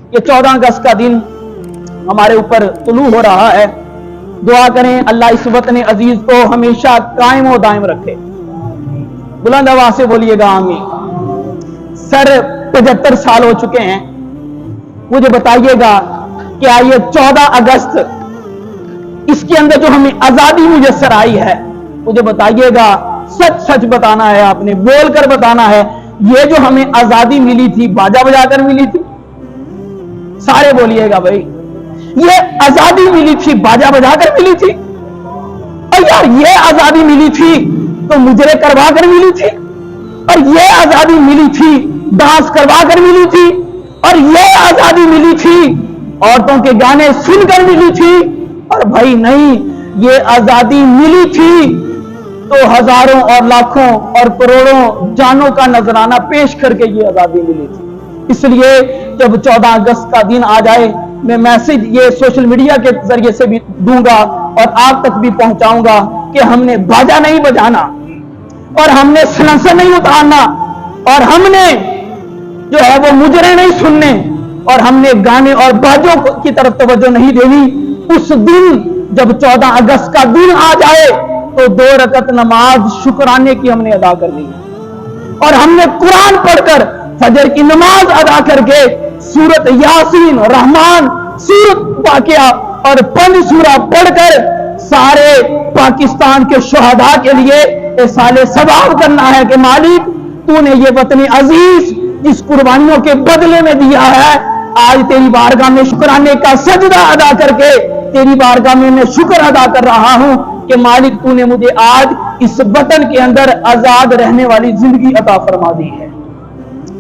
ये 14 अगस्त का दिन हमारे ऊपर तुलू हो रहा है। दुआ करें अल्लाह इस वतन अजीज को हमेशा कायम और दायम रखे। बुलंद आवाज से बोलिएगा आमीन। सर 75 साल हो चुके हैं। मुझे बताइएगा क्या ये 14 अगस्त इसके अंदर जो हमें आजादी मुयस्सर आई है, मुझे बताइएगा, सच सच बताना है, आपने बोलकर बताना है, ये जो हमें आजादी मिली थी बाजा बजाकर मिली थी? सारे बोलिएगा भाई, ये आजादी मिली थी बाजा बजाकर मिली थी? और यार ये आजादी मिली थी तो मुजरे करवा कर मिली थी, और ये आजादी मिली थी डांस करवा कर मिली थी, और ये आजादी मिली थी औरतों के गाने सुनकर मिली थी। और भाई नहीं, ये आजादी मिली थी तो हजारों और लाखों और करोड़ों जानों का नजराना पेश करके ये आजादी मिली थी। इसलिए जब 14 अगस्त का दिन आ जाए, मैं मैसेज ये सोशल मीडिया के जरिए से भी दूंगा और आप तक भी पहुंचाऊंगा कि हमने बाजा नहीं बजाना, और हमने सलेंसर नहीं उतारना, और हमने जो है वो मुजरे नहीं सुनने, और हमने गाने और बाजों की तरफ तवज्जो नहीं देनी। उस दिन जब 14 अगस्त का दिन आ जाए तो 2 रकत नमाज शुक्राने की हमने अदा करनी है, और हमने कुरान पढ़कर फजर की नमाज अदा करके सूरत यासीन, रहमान, सूरत वाक़िया और 5 सूरा पढ़कर सारे पाकिस्तान के शुहदा के लिए इसाले सवाब करना है कि मालिक तूने ये वतन अजीज जिस कुर्बानियों के बदले में दिया है, आज तेरी बारगाह में शुक्राने का सजदा अदा करके तेरी बारगाह में मैं शुक्र अदा कर रहा हूं कि मालिक तूने मुझे आज इस वतन के अंदर आजाद रहने वाली जिंदगी अता फरमा दी है।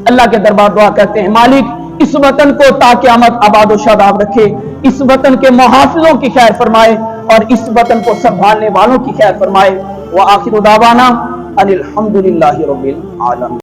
अल्लाह के दरबार दुआ करते हैं, मालिक इस वतन को ता क़यामत आबाद व शादाब रखे, इस वतन के मुहाफिजों की खैर फरमाए और इस वतन को संभालने वालों की खैर फरमाए। व आखिर दावाना अनिल हम्दुलिल्लाहि रब्बिल आलमीन।